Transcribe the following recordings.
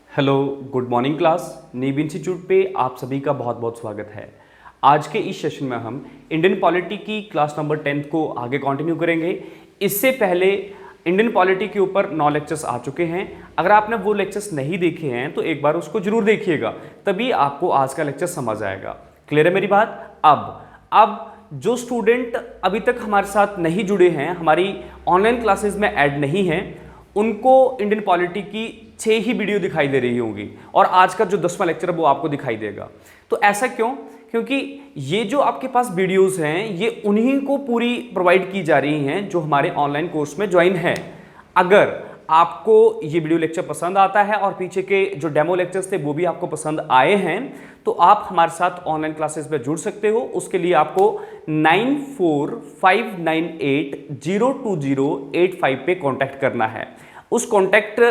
Hello, good morning class. नीव institute पे आप सभी का बहुत बहुत स्वागत है। आज के इस सेशन में हम इंडियन पॉलिटी की क्लास नंबर 10th को आगे कंटिन्यू करेंगे। इससे पहले इंडियन पॉलिटी के ऊपर 9 लेक्चर्स आ चुके हैं। अगर आपने वो लेक्चर्स नहीं देखे हैं तो एक बार उसको जरूर देखिएगा, तभी आपको आज का लेक्चर समझ आएगा। क्लियर है मेरी बात? अब जो स्टूडेंट अभी तक हमारे साथ नहीं जुड़े हैं, हमारी ऑनलाइन क्लासेस में ऐड नहीं हैं, उनको इंडियन पॉलिटी की 6 ही वीडियो दिखाई दे रही होंगी और आज का जो 10वां लेक्चर है वो आपको दिखाई देगा। तो ऐसा क्यों? क्योंकि ये जो आपके पास वीडियोस हैं ये उन्हीं को पूरी प्रोवाइड की जा रही हैं जो हमारे ऑनलाइन कोर्स में ज्वाइन है। अगर आपको ये वीडियो लेक्चर पसंद आता है और पीछे के जो डेमो लेक्चर्स थे वो भी आपको पसंद आए हैं तो आप हमारे साथ ऑनलाइन क्लासेस में जुड़ सकते हो। उसके लिए आपको 9459802085 पे कांटेक्ट करना है। उस कांटेक्ट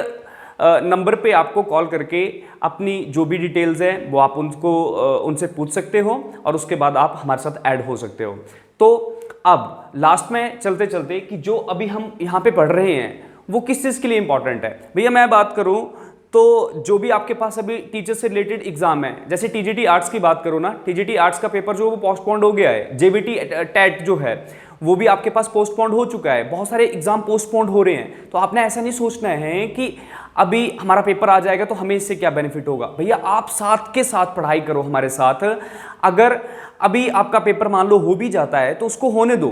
नंबर पे आपको कॉल करके अपनी जो भी डिटेल्स हैं वो आप उनसे पूछ सकते हो और उसके बाद आप हमारे साथ ऐड हो सकते हो। तो अब लास्ट में चलते चलते कि जो अभी हम यहाँ पे पढ़ रहे हैं वो किस चीज़ के लिए इंपॉर्टेंट है। भैया मैं बात करूँ तो जो भी आपके पास अभी टीचर से रिलेटेड एग्जाम है, जैसे टीजीटी आर्ट्स की बात करो ना, टीजीटी आर्ट्स का पेपर जो वो पोस्टपोन्ड हो गया है। जेबीटी टेट जो है वो भी आपके पास पोस्टपोन्ड हो चुका है। बहुत सारे एग्जाम पोस्टपोन्ड हो रहे हैं। तो आपने ऐसा नहीं सोचना है कि अभी हमारा पेपर आ जाएगा तो हमें इससे क्या बेनिफिट होगा। भैया आप साथ के साथ पढ़ाई करो हमारे साथ। अगर अभी आपका पेपर मान लो हो भी जाता है तो उसको होने दो,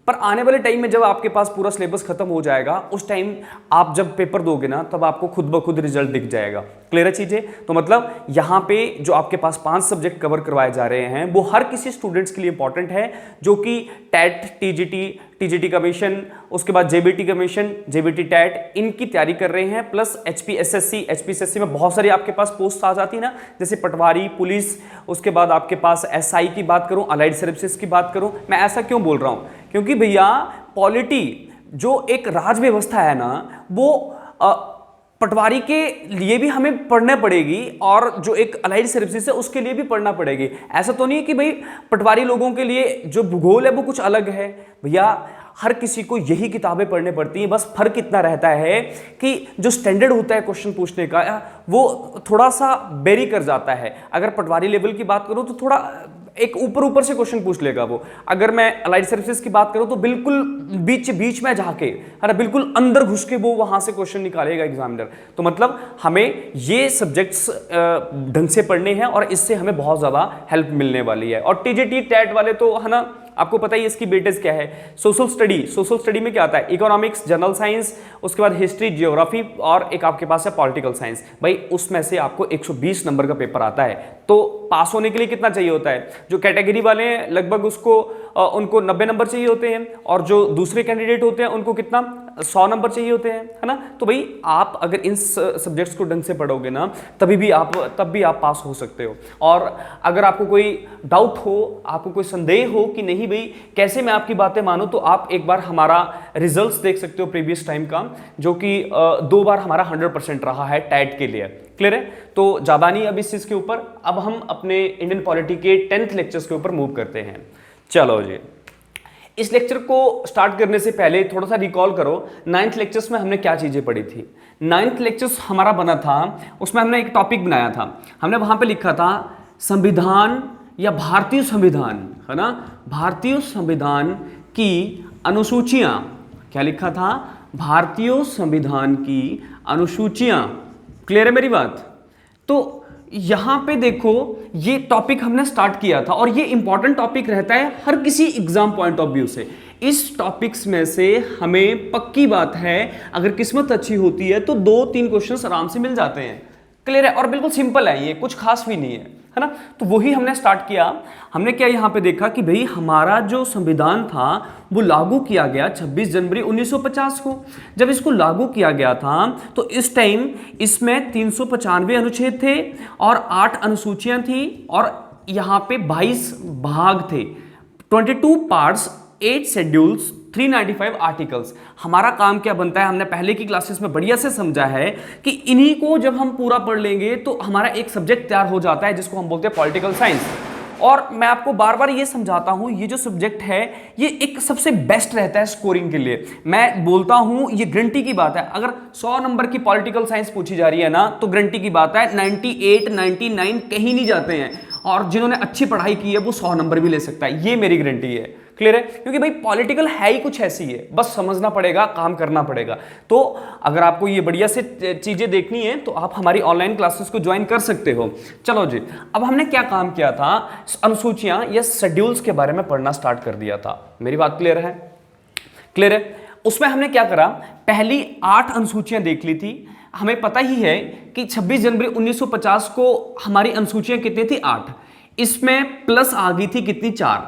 पर आने वाले टाइम में जब आपके पास पूरा सिलेबस खत्म हो जाएगा उस टाइम आप जब पेपर दोगे ना तब आपको खुद ब खुद रिजल्ट दिख जाएगा। क्लियर है चीजें? तो मतलब यहाँ पे जो आपके पास 5 सब्जेक्ट कवर करवाए जा रहे हैं वो हर किसी स्टूडेंट्स के लिए इंपॉर्टेंट है जो कि टेट, टीजीटी कमीशन, उसके बाद जेबीटी कमीशन, जेबीटी टेट इनकी तैयारी कर रहे हैं। प्लस एचपीएसएससी में बहुत सारी आपके पास पोस्ट आ जाती है ना, जैसे पटवारी, पुलिस, उसके बाद आपके पास एसआई की बात करूं, अलाइड सर्विसेज की बात करूं। मैं ऐसा क्यों बोल रहा हूं? क्योंकि भैया पॉलिटी जो एक राज व्यवस्था है ना वो पटवारी के लिए भी हमें पढ़ना पड़ेगी और जो एक अलाइड सर्विसेज है उसके लिए भी पढ़ना पड़ेगी। ऐसा तो नहीं है कि भाई पटवारी लोगों के लिए जो भूगोल है वो कुछ अलग है। भैया हर किसी को यही किताबें पढ़ने पड़ती हैं, बस फर्क इतना रहता है कि जो स्टैंडर्ड होता है क्वेश्चन पूछने का वो थोड़ा सा वेरी कर जाता है। अगर पटवारी लेवल की बात करूं तो थोड़ा एक ऊपर से क्वेश्चन पूछ लेगा वो। अगर मैं अलाइड सर्विसेज की बात करूं तो बिल्कुल बीच में जाके, है ना, बिल्कुल अंदर घुस के वो वहां से क्वेश्चन निकालेगा एग्जामिनर। तो मतलब हमें ये सब्जेक्ट्स ढंग से पढ़ने हैं और इससे हमें बहुत ज्यादा हेल्प मिलने वाली है। और टीजीटी टेट वाले तो है ना, आपको पता ही इसकी वेटेज क्या है। सोशल स्टडी में क्या आता है? इकोनॉमिक्स, जनरल साइंस, उसके बाद हिस्ट्री, जियोग्राफी और एक आपके पास है पॉलिटिकल साइंस। भाई उसमें से आपको 120 नंबर का पेपर आता है। तो पास होने के लिए कितना चाहिए होता है? जो कैटेगरी वाले हैं लगभग उनको 90 नंबर चाहिए होते हैं और जो दूसरे कैंडिडेट होते हैं उनको कितना 100 नंबर चाहिए होते हैं, है ना। तो भाई आप अगर इन सब्जेक्ट्स को ढंग से पढ़ोगे ना तब भी आप पास हो सकते हो। और अगर आपको कोई डाउट हो, आपको कोई संदेह हो कि नहीं भाई कैसे मैं आपकी बातें मानूं, तो आप एक बार हमारा रिजल्ट्स देख सकते हो प्रीवियस टाइम का, जो कि 2 बार हमारा 100% रहा है टेट के लिए। क्लियर है? तो ज्यादा नहीं अब इस चीज के ऊपर। अब हम अपने इंडियन पॉलिटी के 10th लेक्चर्स के ऊपर मूव करते हैं। चलो जी, इस लेक्चर को स्टार्ट करने से पहले थोड़ा सा रिकॉल करो 9th लेक्चर्स में हमने क्या चीजें पढ़ी थी। 9th लेक्चर्स हमारा बना था, उसमें हमने एक टॉपिक बनाया था। हमने वहां पे लिखा था संविधान या भारतीय संविधान, है ना, भारतीय संविधान की अनुसूचियां। क्या लिखा था? भारतीय संविधान की अनुसूचियां। क्लियर है मेरी बात? तो यहां पे देखो ये टॉपिक हमने स्टार्ट किया था और ये इंपॉर्टेंट टॉपिक रहता है हर किसी एग्जाम पॉइंट ऑफ व्यू से। इस टॉपिक्स में से हमें पक्की बात है अगर किस्मत अच्छी होती है तो 2-3 क्वेश्चंस आराम से मिल जाते हैं। क्लियर है? और बिल्कुल सिंपल है, ये कुछ खास भी नहीं है ना। तो वही हमने स्टार्ट किया। हमने क्या यहाँ पे देखा कि भाई हमारा जो संविधान था वो लागू किया गया 26 जनवरी 1950 को। जब इसको लागू किया गया था तो इस टाइम इसमें 395 अनुच्छेद थे और 8 अनुसूचियां थी और यहाँ पे 22 भाग थे, 22 पार्ट्स, 8 शेड्यूल्स, 395 आर्टिकल्स। हमारा काम क्या बनता है, हमने पहले की क्लासेस में बढ़िया से समझा है कि इन्हीं को जब हम पूरा पढ़ लेंगे तो हमारा एक सब्जेक्ट तैयार हो जाता है जिसको हम बोलते हैं पॉलिटिकल साइंस। और मैं आपको बार बार ये समझाता हूं, ये जो सब्जेक्ट है ये एक सबसे बेस्ट रहता है स्कोरिंग के लिए। मैं बोलता हूं ये गारंटी की बात है, अगर 100 नंबर की पॉलिटिकल साइंस पूछी जा रही है ना तो गारंटी की बात है 98 99 कहीं नहीं जाते हैं, और जिन्होंने अच्छी पढ़ाई की है वो 100 नंबर भी ले सकता है, ये मेरी गारंटी है। क्लियर है? क्योंकि भाई पॉलिटिकल है ही कुछ ऐसी है, बस समझना पड़ेगा, काम करना पड़ेगा। तो अगर आपको ये बढ़िया से चीजें देखनी है तो आप हमारी ऑनलाइन क्लासेस को ज्वाइन कर सकते हो। चलो जी, अब हमने क्या काम किया था, अनुसूचियां या शेड्यूल्स के बारे में पढ़ना स्टार्ट कर दिया था। मेरी बात क्लियर है? क्लियर है? उसमें हमने क्या करा, पहली 8 अनुसूचियां देख ली थी। हमें पता ही है कि 26 जनवरी 1950 को हमारी अनुसूचियां कितनी थी, 8। इसमें प्लस आ गई थी कितनी, 4।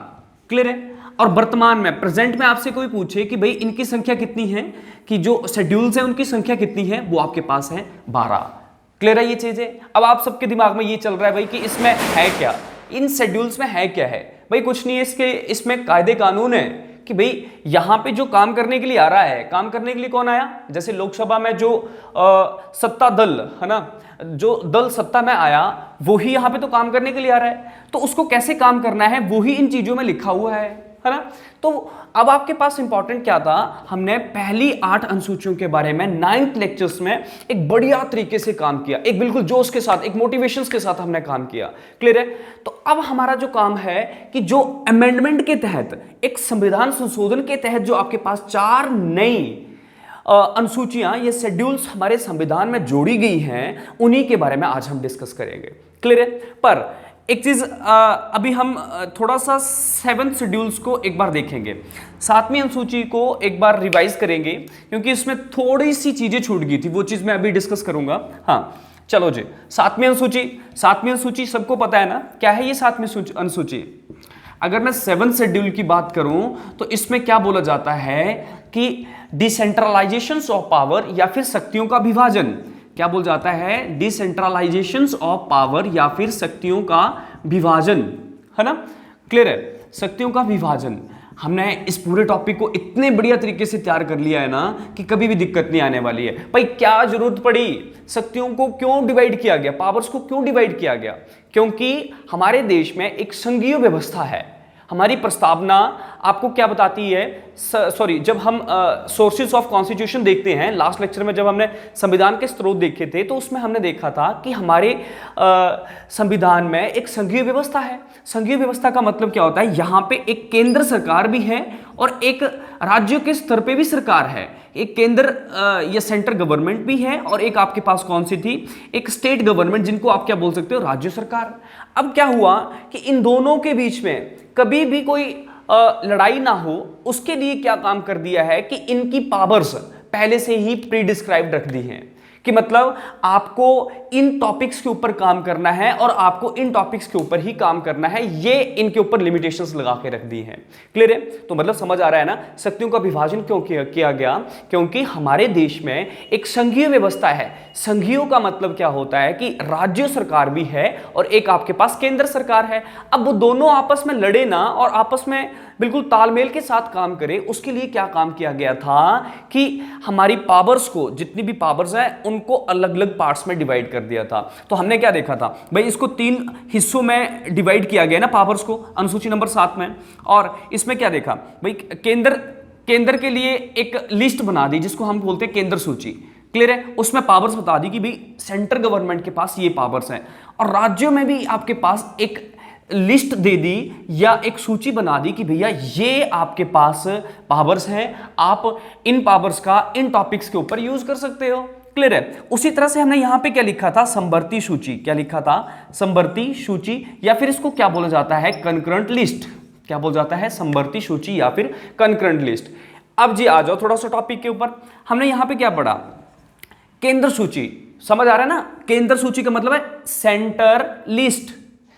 क्लियर है? और वर्तमान में प्रेजेंट में आपसे कोई पूछे कि भाई इनकी संख्या कितनी है, कि जो शेड्यूल्स हैं उनकी संख्या कितनी है, वो आपके पास है 12। क्लियर है ये चीजें? अब आप सबके दिमाग में ये चल रहा है भाई कि इसमें है क्या, इन शेड्यूल्स में है क्या है। भाई कुछ नहीं है, इसमें कायदे कानून है कि भाई यहां पे जो काम करने के लिए आ रहा है, काम करने के लिए कौन आया, जैसे लोकसभा में जो सत्ता दल है ना, जो दल सत्ता में आया वो ही यहां पे तो काम करने के लिए आ रहा है, तो उसको कैसे काम करना है वो ही इन चीजों में लिखा हुआ है ना। तो अब आपके पास इंपॉर्टेंट क्या था, हमने पहली 8 अनुसूचियों के बारे में 9th लेक्चर्स में एक बढ़िया तरीके से काम किया, एक बिल्कुल जोश के साथ, एक मोटिवेशंस के साथ हमने काम किया। क्लियर है? तो अब हमारा जो काम है कि जो अमेंडमेंट के तहत, एक संविधान संशोधन के तहत जो आपके पास 4 नई अनुसूचियां ये शेड्यूल्स हमारे संविधान में जोड़ी गई हैं, उन्हीं के बारे में आज हम डिस्कस करेंगे। क्लियर है? पर एक चीज अभी हम थोड़ा सा 7 शेड्यूल्स को एक बार देखेंगे, 7वीं अनुसूची को एक बार रिवाइज करेंगे, क्योंकि इसमें थोड़ी सी चीजें छूट गई थी, वो चीज मैं अभी डिस्कस करूंगा। हाँ चलो जी, 7वीं अनुसूची सबको पता है ना, क्या है ये 7वीं अनुसूची? अगर मैं 7th शेड्यूल की बात करूं तो इसमें क्या बोला जाता है कि डिसेंट्रलाइजेशन ऑफ पावर या फिर शक्तियों का विभाजन। क्या बोल जाता है? डिसेंट्रलाइजेशन ऑफ पावर या फिर शक्तियों का विभाजन, है ना। क्लियर है? शक्तियों का विभाजन। हमने इस पूरे टॉपिक को इतने बढ़िया तरीके से तैयार कर लिया है ना कि कभी भी दिक्कत नहीं आने वाली है। भाई क्या जरूरत पड़ी, शक्तियों को क्यों डिवाइड किया गया, पावर्स को क्यों डिवाइड किया गया? क्योंकि हमारे देश में एक संघीय व्यवस्था है। हमारी प्रस्तावना आपको क्या बताती है, सॉरी, जब हम सोर्सेज ऑफ कॉन्स्टिट्यूशन देखते हैं, लास्ट लेक्चर में जब हमने संविधान के स्रोत देखे थे तो उसमें हमने देखा था कि हमारे संविधान में एक संघीय व्यवस्था है। संघीय व्यवस्था का मतलब क्या होता है, यहाँ पे एक केंद्र सरकार भी है और एक राज्यों के स्तर पे भी सरकार है। एक केंद्र या सेंट्रल गवर्नमेंट भी है और एक आपके पास कौन सी थी, एक स्टेट गवर्नमेंट, जिनको आप क्या बोल सकते हो, राज्य सरकार। अब क्या हुआ कि इन दोनों के बीच में कभी भी कोई लड़ाई ना हो, उसके लिए क्या काम कर दिया है कि इनकी पावर्स पहले से ही प्री डिस्क्राइब्ड रख दी हैं, कि मतलब आपको इन टॉपिक्स के ऊपर काम करना है और आपको इन टॉपिक्स के ऊपर ही काम करना है, ये इनके ऊपर लिमिटेशंस लगा के रख दी हैं। क्लियर है? तो मतलब समझ आ रहा है ना, शक्तियों का विभाजन क्यों किया गया? क्योंकि हमारे देश में एक संघीय व्यवस्था है। संघीय का मतलब क्या होता है कि राज्य सरकार भी है और एक आपके पास केंद्र सरकार है। अब वो दोनों आपस में लड़े ना और आपस में बिल्कुल तालमेल के साथ काम करें, उसके लिए क्या काम किया गया था कि हमारी पावर्स को, जितनी भी पावर्स हैं उनको अलग अलग पार्ट्स में डिवाइड कर दिया था। तो हमने क्या देखा था भाई, इसको 3 हिस्सों में डिवाइड किया गया ना पावर्स को, अनुसूची नंबर 7 में। और इसमें क्या देखा भाई, केंद्र के लिए एक लिस्ट बना दी जिसको हम बोलते हैं केंद्र सूची। क्लियर है? उसमें पावर्स बता दी कि भाई सेंट्रल गवर्नमेंट के पास ये पावर्स हैं, और राज्यों में भी आपके पास एक लिस्ट दे दी या एक सूची बना दी कि भैया ये आपके पास पावर्स हैं, आप इन पावर्स का इन टॉपिक्स के ऊपर यूज कर सकते हो। क्लियर है? उसी तरह से हमने यहां पे क्या लिखा था, समवर्ती सूची। क्या लिखा था? समवर्ती सूची, या फिर इसको क्या बोला जाता है, कंकरेंट लिस्ट। क्या बोला जाता है? समवर्ती सूची या फिर कंकरेंट लिस्ट। अब जी आ जाओ थोड़ा सा टॉपिक के ऊपर। हमने यहां पे क्या पढ़ा, केंद्र सूची। समझ आ रहा है ना? केंद्र सूची का मतलब है सेंटर लिस्ट।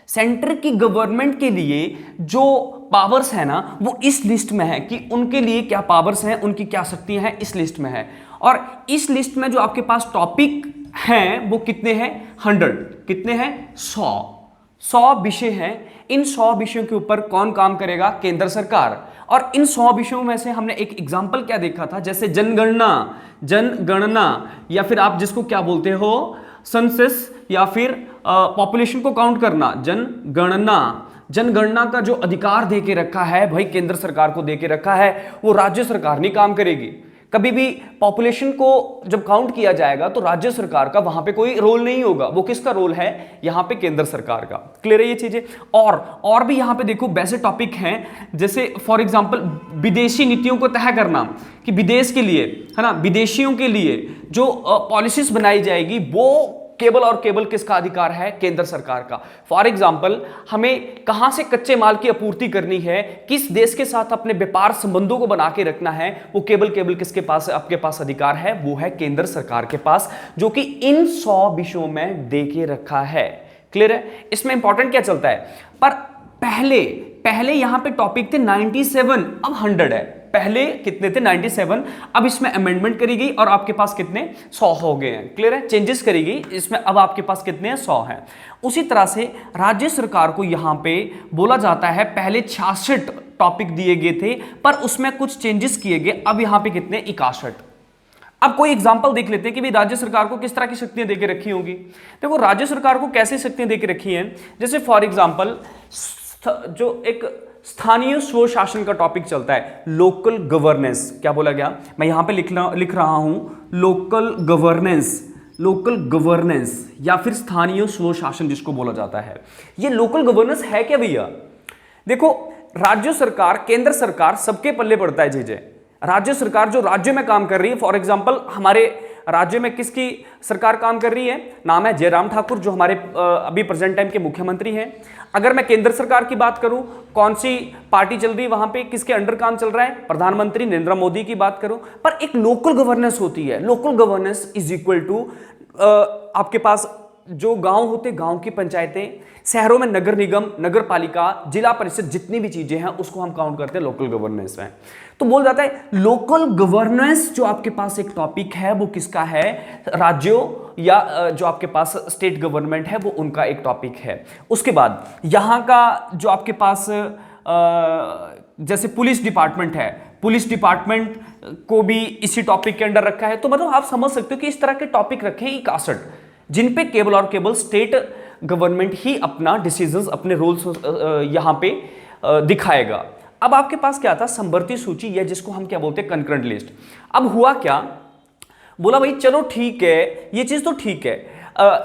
सेंटर की गवर्नमेंट के लिए जो पावर्स है ना वो इस लिस्ट में है, कि उनके लिए क्या पावर्स हैं, उनकी क्या शक्तियां हैं, इस लिस्ट में है। और इस लिस्ट में जो आपके पास टॉपिक हैं वो कितने हैं, 100। कितने हैं? 100 विषय हैं। इन 100 विषयों के ऊपर कौन काम करेगा, केंद्र सरकार। और इन 100 विषयों में से हमने एक एग्जाम्पल क्या देखा था, जैसे जनगणना या फिर आप जिसको क्या बोलते हो, सेंसस, या फिर पॉपुलेशन को काउंट करना, जनगणना। जनगणना का जो अधिकार दे के रखा है भाई केंद्र सरकार को दे के रखा है, वो राज्य सरकार नहीं काम करेगी। कभी भी पॉपुलेशन को जब काउंट किया जाएगा तो राज्य सरकार का वहां पे कोई रोल नहीं होगा, वो किसका रोल है, यहां पे केंद्र सरकार का। क्लियर है ये चीजें। और भी यहां पे देखो वैसे टॉपिक हैं, जैसे फॉर एग्जांपल विदेशी नीतियों को तय करना, कि विदेश के लिए, है ना, विदेशियों के लिए जो पॉलिसीज बनाई जाएगी वो केवल और केवल किसका अधिकार है, केंद्र सरकार का। फॉर एग्जाम्पल हमें कहां से कच्चे माल की आपूर्ति करनी है, किस देश के साथ अपने व्यापार संबंधों को बना के रखना है, वो केवल केवल किसके पास, आपके पास अधिकार है, वो है केंद्र सरकार के पास, जो कि इन 100 विषयों में दे के रखा है। क्लियर है। इसमें इंपॉर्टेंट क्या चलता है, पर पहले यहां पे टॉपिक थे 97, अब 100 है। पहले कितने थे, 97, अब इसमें अमेंडमेंट करी गई और आपके पास कितने, 100 हो गए हैं। क्लियर है, चेंजेस करी गई इसमें, अब आपके पास कितने हैं, 100 हैं। उसी तरह से राज्य सरकार को यहां पे बोला जाता है, पहले 66 टॉपिक दिए गए थे पर उसमें कुछ चेंजेस किए गए, अब यहां पे कितने, 61। अब कोई एग्जांपल देख लेते हैं कि भाई राज्य सरकार को किस तरह की शक्तियां देके रखी होंगी। देखो राज्य सरकार को कैसे शक्तियां देके रखी हैं, जैसे फॉर एग्जांपल जो एक स्थानीय स्वशासन का टॉपिक चलता है, लोकल गवर्नेंस। क्या बोला गया, मैं यहां पे लिख रहा हूं लोकल गवर्नेंस या फिर स्थानीय स्वशासन जिसको बोला जाता है। ये लोकल गवर्नेंस है क्या भैया, देखो राज्य सरकार, केंद्र सरकार सबके पल्ले पड़ता है चीजें। राज्य सरकार जो राज्य में काम कर रही है, फॉर एग्जांपल हमारे राज्य में किसकी सरकार काम कर रही है, नाम है जयराम ठाकुर, जो हमारे अभी प्रेजेंट टाइम के मुख्यमंत्री हैं। अगर मैं केंद्र सरकार की बात करूं, कौन सी पार्टी चल रही है वहां पे, किसके अंडर काम चल रहा है, प्रधानमंत्री नरेंद्र मोदी की बात करूं। पर एक लोकल गवर्नेंस होती है, local governance is equal to आपके पास जो गांव होते, गांव की पंचायतें, शहरों में नगर निगम, नगर पालिका, जिला परिषद, जितनी भी चीजें हैं उसको हम काउंट करते हैं लोकल गवर्नेंस में। तो बोल जाता है लोकल गवर्नेंस जो आपके पास एक टॉपिक है वो किसका है, राज्यों या जो आपके पास स्टेट गवर्नमेंट है वो उनका एक टॉपिक है। उसके बाद यहां का जो आपके पास जैसे पुलिस डिपार्टमेंट है, पुलिस डिपार्टमेंट को भी इसी टॉपिक के अंडर रखा है। तो मतलब आप समझ सकते हो कि इस तरह के टॉपिक रखे हैं 61, जिन पे केवल और केवल स्टेट गवर्नमेंट ही अपना डिसीजंस, अपने रूल्स यहां पे दिखाएगा। अब आपके पास क्या था, संवर्ती सूची, या जिसको हम क्या बोलते हैं, कंकरेंट लिस्ट। अब हुआ क्या, बोला भाई चलो ठीक है, ये चीज तो ठीक है,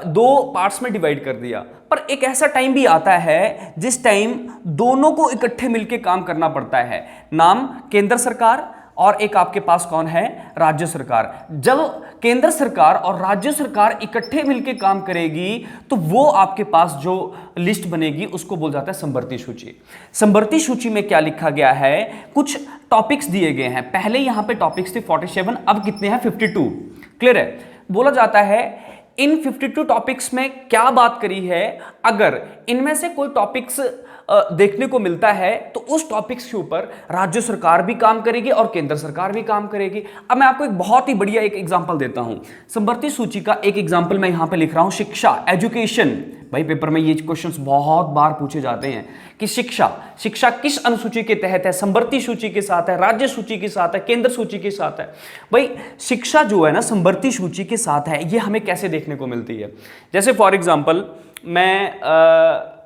2 पार्ट्स में डिवाइड कर दिया, पर एक ऐसा टाइम भी आता है जिस टाइम दोनों को इकट्ठे मिलकर काम करना पड़ता है, नाम केंद्र सरकार और एक आपके पास कौन है, राज्य सरकार। जब केंद्र सरकार और राज्य सरकार इकट्ठे मिलकर काम करेगी तो वो आपके पास जो लिस्ट बनेगी उसको बोल जाता है संवर्ती सूची। संवर्ती सूची में क्या लिखा गया है, कुछ टॉपिक्स दिए गए हैं। पहले यहां पे टॉपिक्स थे 47, अब कितने हैं, 52। क्लियर है। बोला जाता है इन 52 टॉपिक्स में क्या बात करी है, अगर इनमें से कोई टॉपिक्स देखने को मिलता है तो उस टॉपिक्स के ऊपर राज्य सरकार भी काम करेगी और केंद्र सरकार भी काम करेगी। अब मैं आपको एक बहुत ही बढ़िया एक एग्जांपल देता हूं, संवर्ती सूची का एक एग्जांपल मैं यहां पे लिख रहा हूं, शिक्षा, एजुकेशन। भाई पेपर में ये क्वेश्चंस बहुत बार पूछे जाते हैं कि शिक्षा किस अनुसूची के तहत है, संवर्ती सूची के साथ है, राज्य सूची के साथ है, केंद्र सूची के साथ है। भाई शिक्षा जो है ना संवर्ती सूची के साथ है, ये हमें कैसे देखने को मिलती है, जैसे फॉर एग्जाम्पल मैं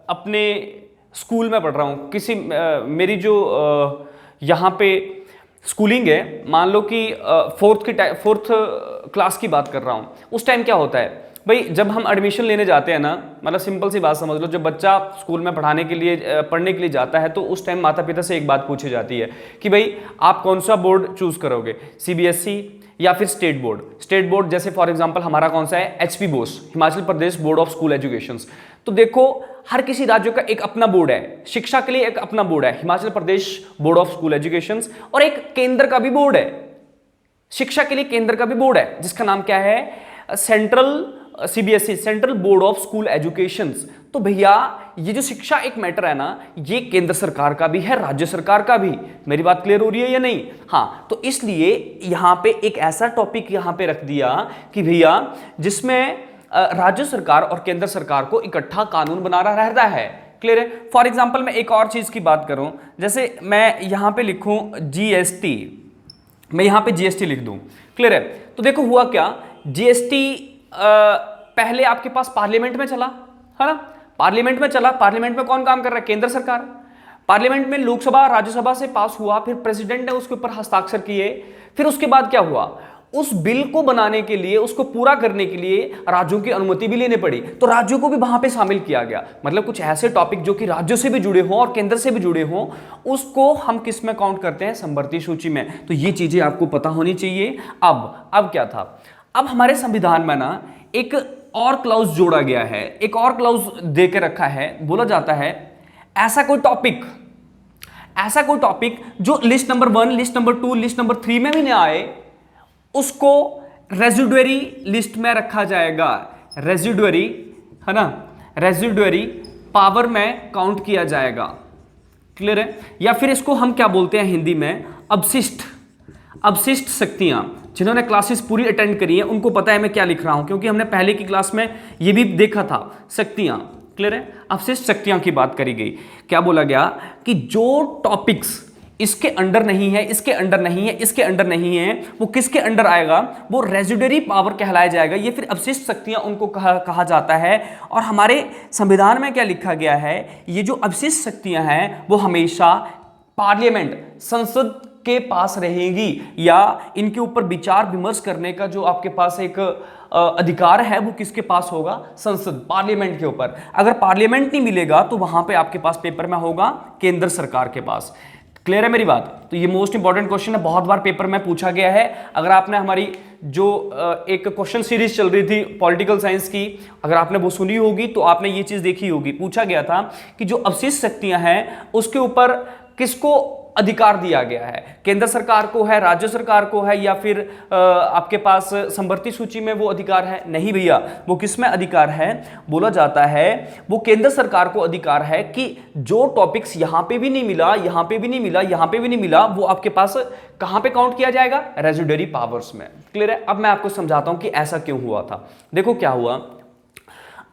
अपने स्कूल में पढ़ रहा हूँ, किसी मेरी जो यहाँ पे स्कूलिंग है, मान लो कि 4th क्लास की बात कर रहा हूँ। उस टाइम क्या होता है भाई, जब हम एडमिशन लेने जाते हैं ना, मतलब सिंपल सी बात समझ लो, जब बच्चा स्कूल में पढ़ने के लिए जाता है तो उस टाइम माता पिता से एक बात पूछी जाती है कि भाई आप कौन सा बोर्ड चूज करोगे, CBSE या फिर स्टेट बोर्ड। स्टेट बोर्ड जैसे फॉर एग्जांपल हमारा कौन सा है, HP Bose, Himachal Pradesh board of school education. तो देखो हर किसी राज्य का एक अपना बोर्ड है, शिक्षा के लिए एक अपना बोर्ड है, Himachal Pradesh board of school education, और एक केंद्र का भी बोर्ड है, शिक्षा के लिए केंद्र का भी बोर्ड है जिसका नाम क्या है, central CBSE, central board of school education. तो भैया ये जो शिक्षा एक मैटर है ना, ये केंद्र सरकार का भी है, राज्य सरकार का भी। मेरी बात क्लियर हो रही है या नहीं? हाँ, तो इसलिए यहां पे एक ऐसा टॉपिक यहां पे रख दिया कि भैया जिसमें राज्य सरकार और केंद्र सरकार को इकट्ठा कानून बनाना रहता है। क्लियर है। फॉर एग्जाम्पल मैं एक और चीज की बात करूं, जैसे मैं यहां पे लिखूं GST, मैं यहां पे GST लिख दूं। क्लियर है। तो देखो हुआ क्या, GST पहले आपके पास पार्लियामेंट में चला, है ना, पार्लियामेंट में चला, पार्लियामेंट में कौन काम कर रहा है? केंद्र सरकार। पार्लियामेंट में लोकसभा राज्यसभा से पास हुआ, फिर प्रेसिडेंट ने उसके ऊपर हस्ताक्षर किए, फिर उसके बाद क्या हुआ? उस बिल को बनाने के लिए, उसको पूरा करने के लिए राज्यों की अनुमति भी लेनी पड़ी, तो राज्यों को भी वहां पे शामिल किया गया। मतलब कुछ ऐसे टॉपिक जो कि राज्यों से भी जुड़े हों और केंद्र से भी जुड़े हों, उसको हम किस में काउंट करते हैं? समवर्ती सूची में। तो ये चीजें आपको पता होनी चाहिए। अब क्या था? अब हमारे संविधान में ना एक और क्लाउज जोड़ा गया है, एक और क्लाउज दे के रखा है। बोला जाता है ऐसा कोई टॉपिक जो list number 1, list number 2, list number 3 में भी नहीं आए, उसको रेजिडुअरी लिस्ट में रखा जाएगा। रेजिडुअरी, है ना, रेजिडुअरी पावर में काउंट किया जाएगा। क्लियर है? या फिर इसको हम क्या बोलते हैं हिंदी में? अवशिष्ट शक्तियां। जिन्होंने क्लासेस पूरी अटेंड करी है उनको पता है मैं क्या लिख रहा हूं, क्योंकि हमने पहले की क्लास में ये भी देखा था। शक्तियां, क्लियर है? अवशिष्ट शक्तियां की बात करी गई। क्या बोला गया कि जो टॉपिक्स इसके अंडर नहीं है, इसके अंडर नहीं है, इसके अंडर नहीं है, वो किसके अंडर आएगा? वो रेजिडुअरी पावर कहलाया जाएगा। ये फिर अवशिष्ट शक्तियां उनको कहा जाता है। और हमारे संविधान में क्या लिखा गया है? ये जो अवशिष्ट शक्तियां हैं वो हमेशा पार्लियामेंट, संसद के पास रहेगी, या इनके ऊपर विचार विमर्श करने का जो आपके पास एक अधिकार है वो किसके पास होगा? संसद, पार्लियामेंट के ऊपर। अगर पार्लियामेंट नहीं मिलेगा तो वहां पे आपके पास पेपर में होगा केंद्र सरकार के पास। क्लियर है मेरी बात? तो ये मोस्ट इंपॉर्टेंट क्वेश्चन है, बहुत बार पेपर में पूछा गया है। अगर आपने हमारी जो एक क्वेश्चन सीरीज चल रही थी पॉलिटिकल साइंस की, अगर आपने वो सुनी होगी तो आपने ये चीज देखी होगी। पूछा गया था कि जो अवशिष्ट शक्तियां हैं उसके ऊपर किसको अधिकार दिया गया है? केंद्र सरकार को है, राज्य सरकार को है, या फिर आपके पास समवर्ती सूची में वो अधिकार है? नहीं भैया, वो किस में अधिकार है? बोला जाता है वो केंद्र सरकार को अधिकार है कि जो टॉपिक्स यहां पे भी नहीं मिला, यहां पे भी नहीं मिला, यहां पे भी नहीं मिला, वो आपके पास कहां पे काउंट किया जाएगा? रेजिडुअरी पावर्स में। क्लियर है? अब मैं आपको समझाता हूं कि ऐसा क्यों हुआ था। देखो क्या हुआ,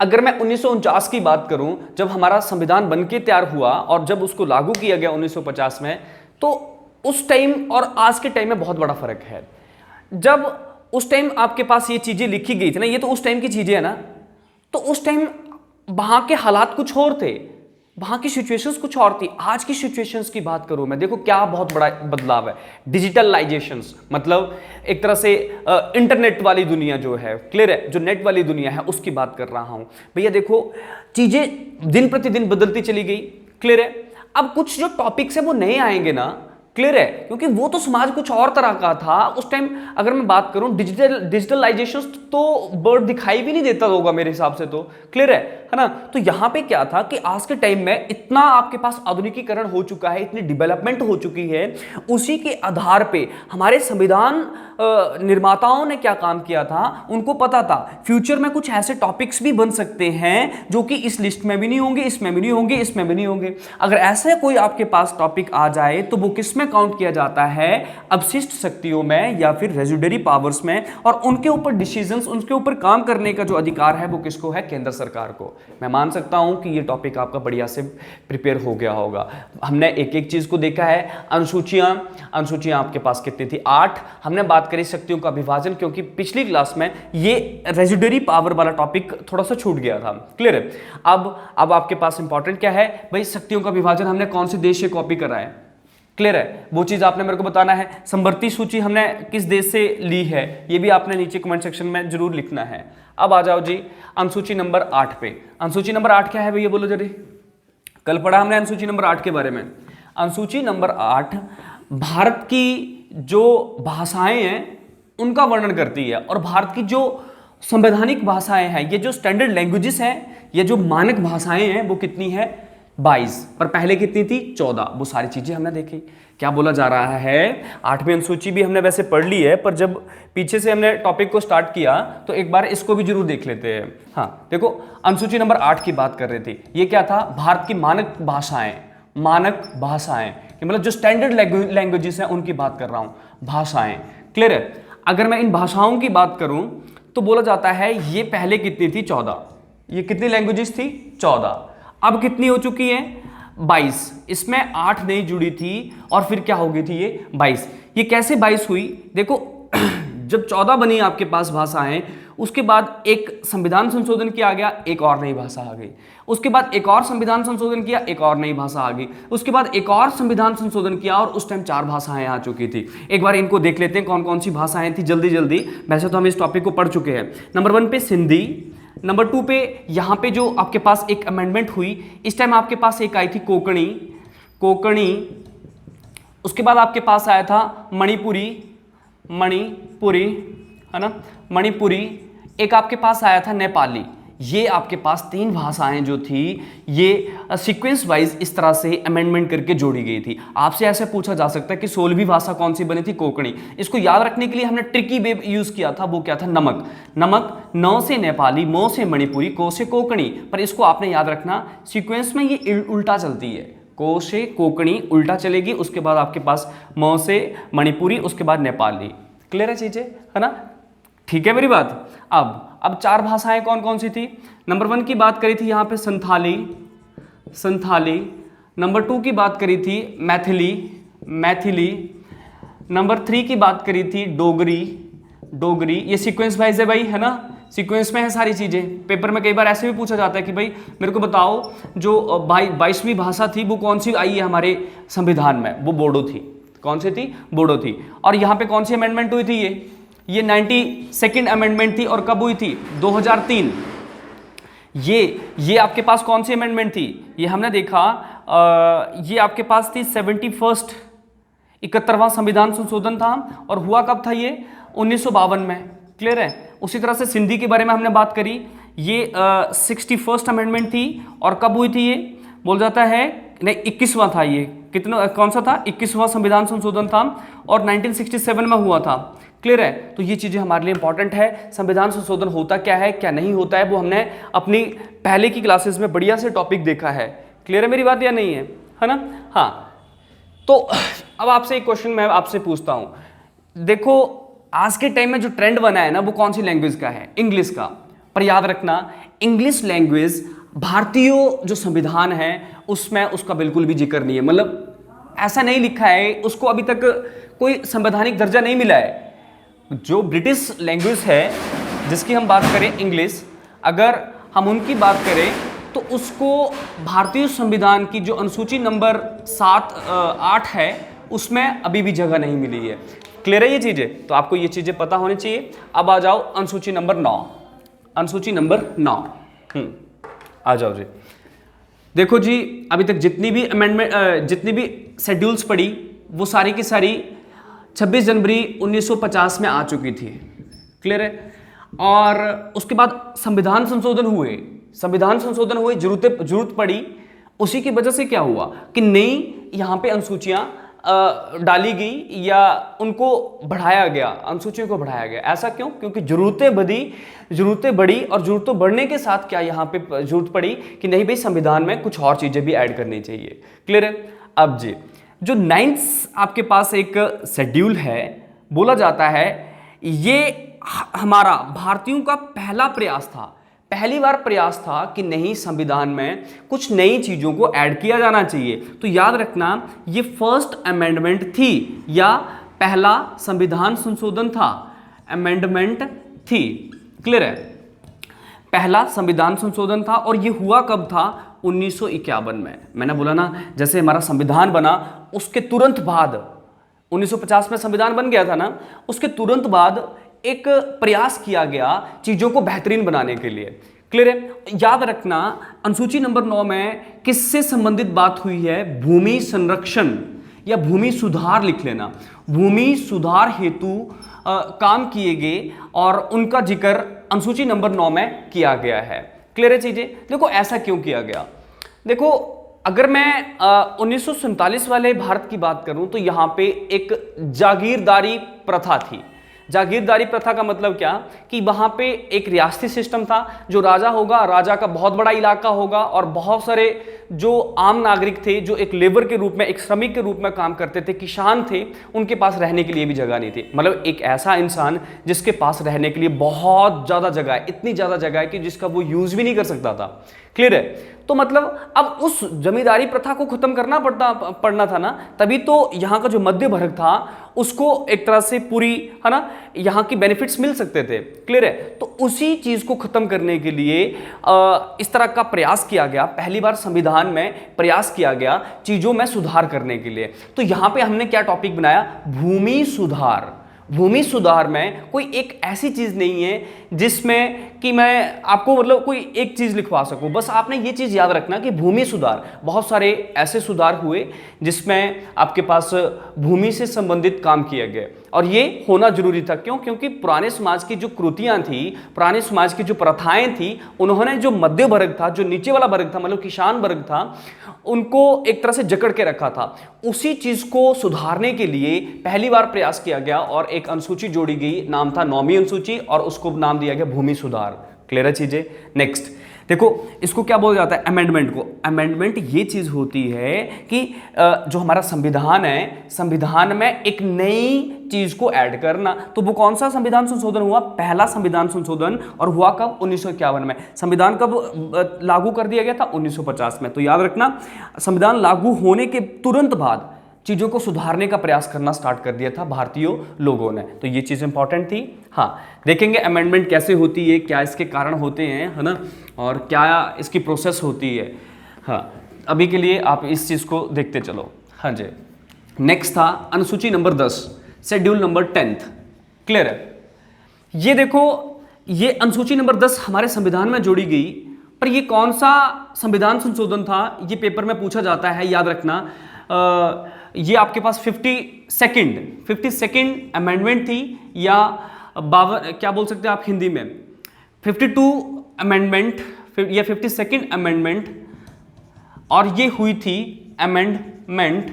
अगर मैं 1949 की बात करूं, जब हमारा संविधान बनके तैयार हुआ और जब उसको लागू किया गया 1950 में, तो उस टाइम और आज के टाइम में बहुत बड़ा फर्क है। जब उस टाइम आपके पास ये चीजें लिखी गई थी ना, ये तो उस टाइम की चीजें है ना, तो उस टाइम वहां के हालात कुछ और थे, वहां की सिचुएशंस कुछ और थी। आज की सिचुएशंस की बात करूं मैं, देखो क्या बहुत बड़ा बदलाव है। डिजिटलाइजेशंस, मतलब एक तरह से इंटरनेट वाली दुनिया जो है, क्लियर है, जो नेट वाली दुनिया है उसकी बात कर रहा हूं भैया। देखो चीजें दिन प्रतिदिन बदलती चली गई। क्लियर है? अब कुछ जो टॉपिक्स है वो नए आएंगे ना, क्लियर है, क्योंकि वो तो समाज कुछ और तरह का था उस टाइम। अगर मैं बात करूं डिजिटलाइजेशन, तो वर्ड दिखाई भी नहीं देता होगा मेरे हिसाब से, तो क्लियर है ना? तो यहां पे क्या था कि आज के टाइम में इतना आपके पास आधुनिकीकरण हो चुका है, इतनी डेवलपमेंट हो चुकी है, उसी के आधार पे हमारे संविधान निर्माताओं ने क्या काम किया था, उनको पता था फ्यूचर में कुछ ऐसे टॉपिक्स भी बन सकते हैं जो कि इस लिस्ट में भी नहीं होंगे, इसमें भी नहीं होंगे, इसमें भी नहीं होंगे। अगर ऐसा कोई आपके पास टॉपिक आ जाए तो वो किस में काउंट किया जाता है? अवशिष्ट शक्तियों में या फिर रेजिडुअरी पावर्स में। और उनके ऊपर डिसीजंस, उनके ऊपर काम करने का जो अधिकार है वो किसको है? केंद्र सरकार को। मैं मान सकता हूं कि ये टॉपिक आपका बढ़िया से प्रिपेयर हो गया होगा। हमने एक एक चीज को देखा है। अनुसूचियां आपके पास कितनी थी? 8। हमने बात करी शक्तियों का विभाजन, क्योंकि पिछली क्लास में ये रेजिडुअरी पावर वाला टॉपिक थोड़ा सा छूट गया था। क्लियर है? अब आपके पास इंपॉर्टेंट क्या है भाई? शक्तियों का विभाजन हमने कौन से देश से कॉपी करा है? क्लियर है? वो चीज आपने मेरे को बताना है। समवर्ती सूची हमने किस देश से ली है, ये भी आपने नीचे कमेंट सेक्शन में जरूर लिखना है। अब आ जाओ जी अनुसूची नंबर 8 पे। अनुसूची नंबर 8 क्या है भैया? बोलो जरी। कल पढ़ा हमने अनुसूची नंबर 8 के बारे में। अनुसूची नंबर 8 भारत की जो भाषाएं हैं उनका वर्णन करती है, और भारत की जो संवैधानिक भाषाएं हैं, ये जो स्टैंडर्ड लैंग्वेजेस हैं, ये जो मानक भाषाएं हैं, वो कितनी है? 22। पर पहले कितनी थी? 14। वो सारी चीजें हमने देखी। क्या बोला जा रहा है? 8वीं अनुसूची भी हमने वैसे पढ़ ली है, पर जब पीछे से हमने टॉपिक को स्टार्ट किया तो एक बार इसको भी जरूर देख लेते हैं। हाँ देखो, अनुसूची नंबर 8 की बात कर रहे थे। ये क्या था? भारत की मानक भाषाएं, मतलब जो स्टैंडर्ड लैंग्वेजेस हैं उनकी बात कर रहा हूं, भाषाएं। क्लियर है? अगर मैं इन भाषाओं की बात करूं तो बोला जाता है ये पहले कितनी थी? 14। ये कितनी लैंग्वेजेस थी? 14। अब कितनी हो चुकी है? 22। इसमें 8 नई जुड़ी थी और फिर क्या हो गई थी? ये 22। ये कैसे 22 हुई? देखो जब 14 बनी आपके पास भाषाएं, उसके बाद एक संविधान संशोधन किया गया, एक और नई भाषा आ गई। उसके बाद एक और संविधान संशोधन किया, एक और नई भाषा आ गई। उसके बाद एक और संविधान संशोधन किया और उस टाइम 4 भाषाएं आ चुकी थी। एक बार इनको देख लेते हैं कौन कौन सी भाषाएं थी जल्दी जल्दी, वैसे तो हम इस टॉपिक को पढ़ चुके हैं। नंबर 1 पे सिंधी, नंबर 2 पे यहाँ पे जो आपके पास एक अमेंडमेंट हुई, इस टाइम आपके पास एक आई थी कोंकणी। उसके बाद आपके पास आया था मणिपुरी, है ना, मणिपुरी। एक आपके पास आया था नेपाली। ये आपके पास 3 भाषाएं जो थी ये सीक्वेंस वाइज इस तरह से अमेंडमेंट करके जोड़ी गई थी। आपसे ऐसे पूछा जा सकता है कि 16वीं भाषा कौन सी बनी थी, कोंकणी। इसको याद रखने के लिए हमने ट्रिकी वे यूज किया था, वो क्या था, नमक। न से नेपाली, मो से मणिपुरी, को से कोंकणी। पर इसको आपने याद रखना, सीक्वेंस में ये उल्टा चलती है, को से कोंकणी उल्टा चलेगी, उसके बाद आपके पास म से मणिपुरी, उसके बाद नेपाली। क्लियर है चीजें, है ना, ठीक है मेरी बात। अब 4 भाषाएं कौन कौन सी थी। नंबर 1 की बात करी थी यहाँ पे संथाली। नंबर 2 की बात करी थी मैथिली। नंबर 3 की बात करी थी डोगरी। ये सीक्वेंस वाइज है भाई, है ना, सीक्वेंस में है सारी चीजें। पेपर में कई बार ऐसे भी पूछा जाता है कि भाई मेरे को बताओ जो 22वीं भाषा थी वो कौन सी आई है हमारे संविधान में, वो बोडो थी। कौन सी थी, बोडो थी। और यहाँ पे कौन सी अमेंडमेंट हुई थी, ये 92nd अमेंडमेंट थी। और कब हुई थी, 2003। ये आपके पास कौन सी अमेंडमेंट थी, ये हमने देखा, ये आपके पास थी 71वां संविधान संशोधन था। और हुआ कब था ये, 1952 में। क्लियर है। उसी तरह से सिंधी के बारे में हमने बात करी, ये 61st अमेंडमेंट थी। और कब हुई थी, ये बोल जाता है नहीं 21वां था, ये कितना कौन सा था, 21वां संविधान संशोधन था और 1967 में हुआ था। क्लियर है। तो ये चीजें हमारे लिए इंपॉर्टेंट है। संविधान संशोधन होता क्या है, क्या नहीं होता है, वो हमने अपनी पहले की क्लासेस में बढ़िया से टॉपिक देखा है। क्लियर है मेरी बात या नहीं है ना। हाँ, तो अब आपसे एक क्वेश्चन मैं आपसे पूछता हूं। देखो आज के टाइम में जो ट्रेंड बना है ना, वो कौन सी लैंग्वेज का है, इंग्लिश का। पर याद रखना, इंग्लिश लैंग्वेज भारतीय जो संविधान है उसमें उसका बिल्कुल भी जिक्र नहीं है। मतलब ऐसा नहीं लिखा है, उसको अभी तक कोई संवैधानिक दर्जा नहीं मिला है। जो ब्रिटिश लैंग्वेज है जिसकी हम बात करें इंग्लिश, अगर हम उनकी बात करें तो उसको भारतीय संविधान की जो अनुसूची नंबर 8 है उसमें अभी भी जगह नहीं मिली है। क्लियर है ये चीजें, तो आपको ये चीजें पता होनी चाहिए। अब आ जाओ अनुसूची नंबर 9। आ जाओ जी। देखो जी, अभी तक जितनी भी अमेंडमेंट जितनी भी शेड्यूल्स पड़ी वो सारी की सारी 26 जनवरी 1950 में आ चुकी थी। क्लियर है। और उसके बाद संविधान संशोधन हुए, जरूरत पड़ी। उसी की वजह से क्या हुआ कि नई यहाँ पे अनुसूचियां डाली गई या उनको बढ़ाया गया, अनुसूचियों को बढ़ाया गया। ऐसा क्यों? क्योंकि जरूरतें बढ़ी और जरूरतों बढ़ने के साथ क्या यहाँ पे जरूरत पड़ी कि नहीं भाई संविधान में कुछ और चीजें भी ऐड करनी चाहिए। क्लियर है। अब जी जो 9th आपके पास एक शेड्यूल है, बोला जाता है ये हमारा भारतीयों का पहली बार प्रयास था कि नहीं संविधान में कुछ नई चीजों को ऐड किया जाना चाहिए। तो याद रखना ये फर्स्ट अमेंडमेंट थी या पहला संविधान संशोधन था, अमेंडमेंट थी। क्लियर है। पहला संविधान संशोधन था और ये हुआ कब था? 1951 में। मैंने बोला ना, जैसे हमारा संविधान बना उसके तुरंत बाद 1950 में संविधान बन गया था ना, उसके तुरंत बाद एक प्रयास किया गया चीजों को बेहतरीन बनाने के लिए। क्लियर है। याद रखना अनुसूची नंबर 9 में किससे संबंधित बात हुई है? भूमि संरक्षण या भूमि सुधार लिख लेना। भूमि सुधार हेतु काम किए गए और उनका जिक्र अनुसूची नंबर 9 में किया गया है। क्लियर है चीजें। देखो ऐसा क्यों किया गया, देखो अगर मैं 1947 वाले भारत की बात करूं तो यहां पे एक जागीरदारी प्रथा थी। जागीरदारी प्रथा का मतलब क्या कि वहां पे एक रियासती सिस्टम था, जो राजा होगा, राजा का बहुत बड़ा इलाका होगा और बहुत सारे जो आम नागरिक थे जो एक लेबर के रूप में, एक श्रमिक के रूप में काम करते थे, किसान थे, उनके पास रहने के लिए भी जगह नहीं थी। मतलब एक ऐसा इंसान जिसके पास रहने के लिए बहुत ज्यादा जगह है, इतनी ज्यादा जगह है कि जिसका वो यूज भी नहीं कर सकता था। क्लियर है। तो मतलब अब उस जमींदारी प्रथा को खत्म करना पड़ना था ना, तभी तो यहाँ का जो मध्य वर्ग था उसको एक तरह से पूरी, है ना, यहाँ की बेनिफिट्स मिल सकते थे। क्लियर है? तो उसी चीज को खत्म करने के लिए इस तरह का प्रयास किया गया, पहली बार संविधान में प्रयास किया गया चीजों में सुधार करने के लिए। तो यहाँ पे हमने क्या टॉपिक बनाया? भूमि सुधार। भूमि सुधार में कोई एक ऐसी चीज नहीं है जिसमें कि मैं आपको मतलब कोई एक चीज लिखवा सकूं, बस आपने ये चीज याद रखना कि भूमि सुधार, बहुत सारे ऐसे सुधार हुए जिसमें आपके पास भूमि से संबंधित काम किए गए, और ये होना जरूरी था। क्यों? क्योंकि पुराने समाज की जो कृतियां थी, पुराने समाज की जो प्रथाएं थी, उन्होंने जो मध्य वर्ग था, जो नीचे वाला वर्ग था, मतलब किसान वर्ग था, उनको एक तरह से जकड़ के रखा था। उसी चीज को सुधारने के लिए पहली बार प्रयास किया गया और एक अनुसूची जोड़ी गई, नाम था 9वीं अनुसूची, और उसको नाम दिया गया भूमि सुधार। क्लियर है चीजें? नेक्स्ट देखो, इसको क्या बोला जाता है? अमेंडमेंट को। अमेंडमेंट ये चीज होती है कि जो हमारा संविधान है, संविधान में एक नई चीज को ऐड करना। तो वो कौन सा संविधान संशोधन हुआ? पहला संविधान संशोधन, और हुआ कब? 1951 में। संविधान कब लागू कर दिया गया था? 1950 में। तो याद रखना, संविधान लागू होने के तुरंत बाद चीजों को सुधारने का प्रयास करना स्टार्ट कर दिया था भारतीय लोगों ने। तो ये चीज इंपॉर्टेंट थी। हाँ, देखेंगे अमेंडमेंट कैसे होती है, क्या इसके कारण होते हैं, है ना, और क्या इसकी प्रोसेस होती है। हाँ, अभी के लिए आप इस चीज को देखते चलो। हाँ जी, नेक्स्ट था अनुसूची नंबर 10, शेड्यूल नंबर 10। क्लियर है? ये देखो, ये अनुसूची नंबर 10 हमारे संविधान में जोड़ी गई, पर ये कौन सा संविधान संशोधन था, ये पेपर में पूछा जाता है, याद रखना। ये आपके पास 52nd अमेंडमेंट थी, या 52, क्या बोल सकते हैं आप हिंदी में, 52 अमेंडमेंट या 52nd अमेंडमेंट, और ये हुई थी अमेंडमेंट,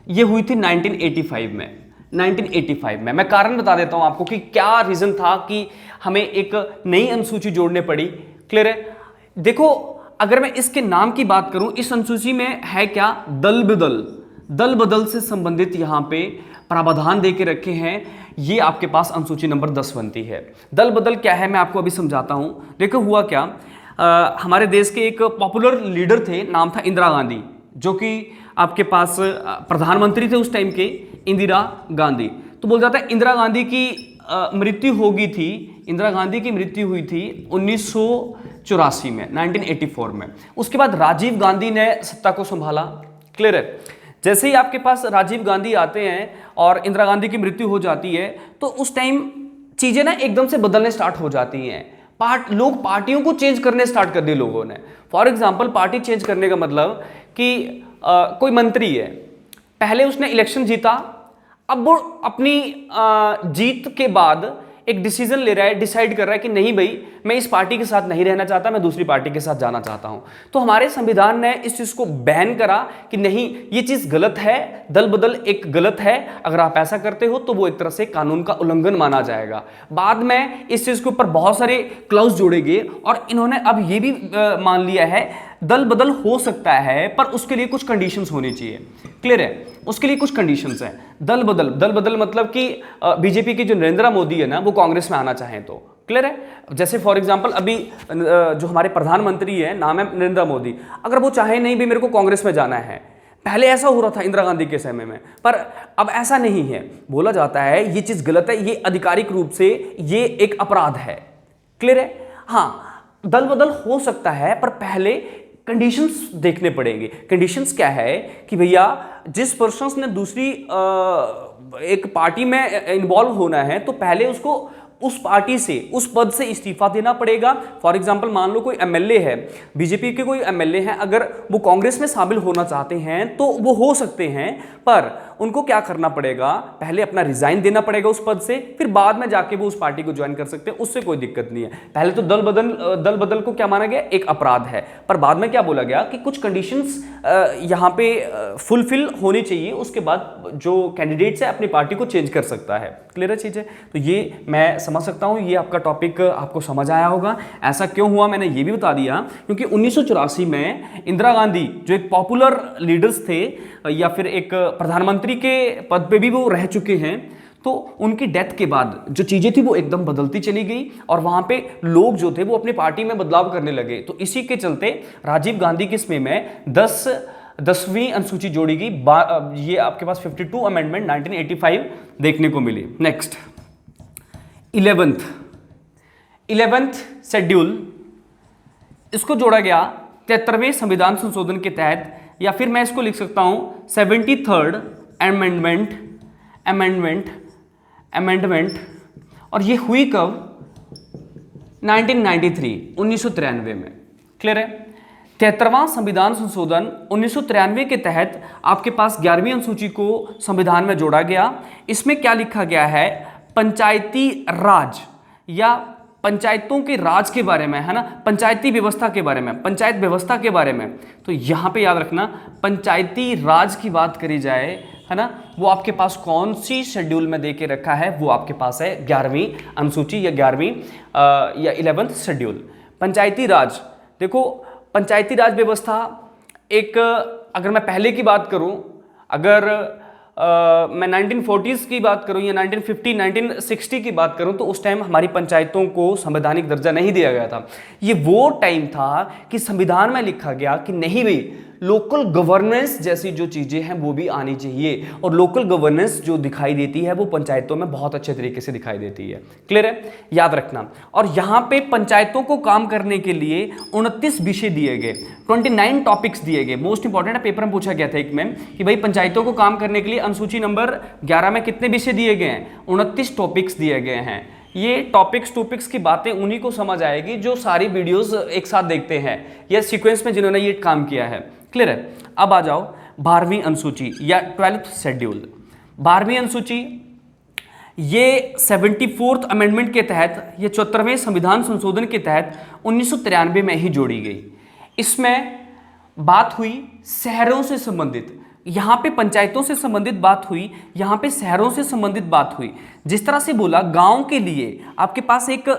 ये हुई थी 1985 में। 1985 में। मैं कारण बता देता हूं आपको कि क्या रीजन था कि हमें एक नई अनुसूची जोड़ने पड़ी। क्लियर है? देखो, अगर मैं इसके नाम की बात करूं, इस अनुसूची में है क्या? दल बदल। दल बदल से संबंधित यहां पे प्रावधान दे के रखे हैं। ये आपके पास अनुसूची नंबर 10 बनती है। दल बदल क्या है मैं आपको अभी समझाता हूं। देखो हुआ क्या, हमारे देश के एक पॉपुलर लीडर थे, नाम था इंदिरा गांधी, जो कि आपके पास प्रधानमंत्री थे उस टाइम के, इंदिरा गांधी। तो बोल जाता है इंदिरा गांधी की मृत्यु हो गई थी, इंदिरा गांधी की मृत्यु हुई थी 1984 में, 1984 में। उसके बाद राजीव गांधी ने सत्ता को संभाला। क्लियर है? जैसे ही आपके पास राजीव गांधी आते हैं और इंदिरा गांधी की मृत्यु हो जाती है, तो उस टाइम चीजें ना एकदम से बदलने स्टार्ट हो जाती हैं। लोग पार्टियों को चेंज करने स्टार्ट कर दिए लोगों ने। फॉर एग्जाम्पल, पार्टी चेंज करने का मतलब कि कोई मंत्री है, पहले उसने इलेक्शन जीता, अब वो अपनी जीत के बाद एक डिसीजन ले रहा है, डिसाइड कर रहा है कि नहीं भाई, मैं इस पार्टी के साथ नहीं रहना चाहता, मैं दूसरी पार्टी के साथ जाना चाहता हूं। तो हमारे संविधान ने इस चीज को बैन करा कि नहीं, ये चीज गलत है, दल बदल एक गलत है, अगर आप ऐसा करते हो तो वो एक तरह से कानून का उल्लंघन माना जाएगा। बाद में इस चीज के ऊपर बहुत सारे क्लॉज जोड़े गए, और इन्होंने अब ये भी मान लिया है दल बदल हो सकता है, पर उसके लिए कुछ कंडीशंस होनी चाहिए। क्लियर है? उसके लिए कुछ कंडीशंस हैं। दल बदल मतलब कि बीजेपी के जो नरेंद्र मोदी है ना, वो कांग्रेस में आना चाहें तो। क्लियर है? जैसे फॉर एग्जांपल अभी जो हमारे प्रधानमंत्री है, नाम है नरेंद्र मोदी, अगर वो चाहे नहीं भी मेरे को कांग्रेस में जाना है, पहले ऐसा हो रहा था इंदिरा गांधी के समय में, पर अब ऐसा नहीं है। बोला जाता है ये चीज गलत है, ये आधिकारिक रूप से ये एक अपराध है। क्लियर है? हाँ, दल बदल हो सकता है, पर पहले कंडीशंस देखने पड़ेंगे। कंडीशंस क्या है कि भैया जिस पर्सन ने दूसरी एक पार्टी में इन्वॉल्व होना है, तो पहले उसको उस पार्टी से, उस पद से इस्तीफा देना पड़ेगा। फॉर एग्जांपल मान लो कोई एमएलए है, बीजेपी के कोई एमएलए हैं, अगर वो कांग्रेस में शामिल होना चाहते हैं तो वो हो सकते हैं, पर उनको क्या करना पड़ेगा, पहले अपना रिजाइन देना पड़ेगा उस पद से, फिर बाद में जाके वो उस पार्टी को ज्वाइन कर सकते हैं, उससे कोई दिक्कत नहीं है। पहले तो दल बदल को क्या माना गया, एक अपराध है, पर बाद में क्या बोला गया कि कुछ कंडीशंस यहाँ पे फुलफिल होनी चाहिए, उसके बाद जो कैंडिडेट्स है अपनी पार्टी को चेंज कर सकता है। क्लियर है चीजें? तो ये मैं समझ सकता हूँ, ये आपका टॉपिक आपको समझ आया होगा। ऐसा क्यों हुआ मैंने ये भी बता दिया, क्योंकि 1984 में इंदिरा गांधी जो एक पॉपुलर लीडर्स थे, या फिर एक प्रधानमंत्री के पद पे भी वो रह चुके हैं, तो उनकी डेथ के बाद जो चीज़ें थी वो एकदम बदलती चली गई और वहाँ पे लोग जो थे वो अपनी पार्टी में बदलाव करने लगे। तो इसी के चलते राजीव गांधी की समय में 10वीं अनुसूची जोड़ी गई। ये आपके पास 52 अमेंडमेंट 1985 देखने को मिली। नेक्स्ट 11th शेड्यूल, इसको जोड़ा गया 73वें संविधान संशोधन के तहत, या फिर मैं इसको लिख सकता हूं 73rd अमेंडमेंट। और ये हुई कब? 1993 में। क्लियर है? 73वां संविधान संशोधन 1993 के तहत आपके पास 11वीं अनुसूची को संविधान में जोड़ा गया। इसमें क्या लिखा गया है? पंचायती राज या पंचायतों के राज के बारे में, है ना, पंचायती व्यवस्था के बारे में, पंचायत व्यवस्था के बारे में। तो यहां पे याद रखना, पंचायती राज की बात करी जाए, है ना, वो आपके पास कौन सी शेड्यूल में दे के रखा है? वो आपके पास है 11वीं अनुसूची या 11th शेड्यूल। पंचायती राज, देखो पंचायती राज व्यवस्था एक, अगर मैं पहले की बात करूं, अगर मैं 1940s की बात करूं या 1950 1960 की बात करूं, तो उस टाइम हमारी पंचायतों को संवैधानिक दर्जा नहीं दिया गया था। ये वो टाइम था कि संविधान में लिखा गया कि नहीं भाई, लोकल गवर्नेंस जैसी जो चीज़ें हैं वो भी आनी चाहिए, और लोकल गवर्नेंस जो दिखाई देती है वो पंचायतों में बहुत अच्छे तरीके से दिखाई देती है। क्लियर है? याद रखना। और यहाँ पे पंचायतों को काम करने के लिए 29 विषय दिए गए, 29 टॉपिक्स दिए गए। मोस्ट इंपॉर्टेंट है, पेपर में पूछा गया था एक में कि भाई पंचायतों को काम करने के लिए अनुसूची नंबर 11 में कितने विषय दिए गए हैं? 29 टॉपिक्स दिए गए हैं। ये टॉपिक्स की बातें उन्हीं को समझ आएगी जो सारी वीडियोस एक साथ देखते हैं या सीक्वेंस में जिन्होंने ये काम किया है। क्लियर है? अब आ जाओ 12वीं अनुसूची या 12th शेड्यूल। 12वीं अनुसूची ये 74th अमेंडमेंट के तहत, ये 74वें संविधान संशोधन के तहत 1993 में ही जोड़ी गई। इसमें बात हुई शहरों से संबंधित, यहाँ पे पंचायतों से संबंधित बात हुई, यहाँ पे शहरों से संबंधित बात हुई। जिस तरह से बोला गांव के लिए आपके पास एक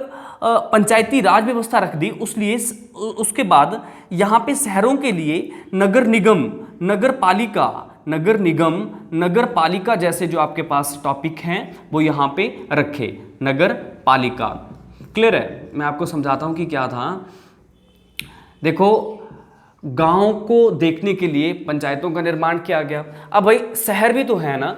पंचायती राज व्यवस्था रख दी, उसके बाद यहाँ पे शहरों के लिए नगर निगम, नगर पालिका जैसे जो आपके पास टॉपिक हैं वो यहाँ पे रखे, नगर पालिका। क्लियर है? मैं आपको समझाता हूँ कि क्या था। देखो, गांव को देखने के लिए पंचायतों का निर्माण किया गया। अब भाई शहर भी तो है ना,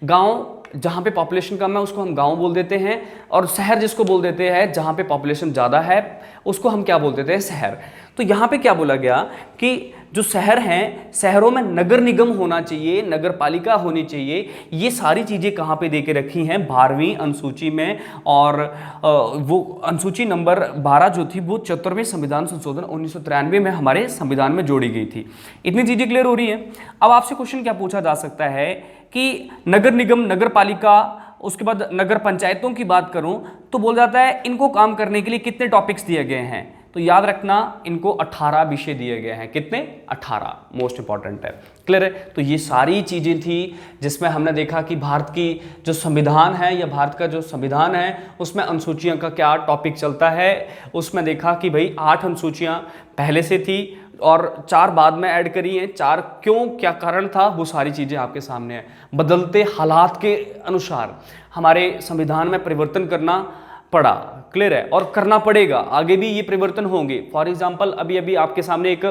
गांव जहाँ पे पॉपुलेशन कम है उसको हम गांव बोल देते हैं, और शहर जिसको बोल देते हैं जहाँ पे पॉपुलेशन ज़्यादा है उसको हम क्या बोल देते हैं? शहर। तो यहाँ पे क्या बोला गया कि जो शहर हैं, शहरों में नगर निगम होना चाहिए, नगर पालिका होनी चाहिए। ये सारी चीज़ें कहाँ पे दे के रखी हैं? 12वीं अनुसूची में। और वो अनुसूची नंबर 12 जो थी वो 74वें संविधान संशोधन 1993 में हमारे संविधान में जोड़ी गई थी। इतनी चीज़ें क्लियर हो रही हैं? अब आपसे क्वेश्चन क्या पूछा जा सकता है कि नगर निगम, नगर पालिका, उसके बाद नगर पंचायतों की बात करूं तो बोल जाता है इनको काम करने के लिए कितने टॉपिक्स दिए गए हैं? तो याद रखना, इनको 18 विषय दिए गए हैं। कितने? 18। मोस्ट इंपॉर्टेंट है। क्लियर है? तो ये सारी चीज़ें थी जिसमें हमने देखा कि भारत की जो संविधान है या भारत का जो संविधान है उसमें अनुसूचियों का क्या टॉपिक चलता है। उसमें देखा कि भाई 8 अनुसूचियाँ पहले से थी और 4 बाद में ऐड करी हैं। 4 क्यों, क्या कारण था, वो सारी चीज़ें आपके सामने हैं। बदलते हालात के अनुसार हमारे संविधान में परिवर्तन करना पड़ा। क्लियर है? और करना पड़ेगा, आगे भी ये परिवर्तन होंगे। फॉर एग्जांपल अभी आपके सामने एक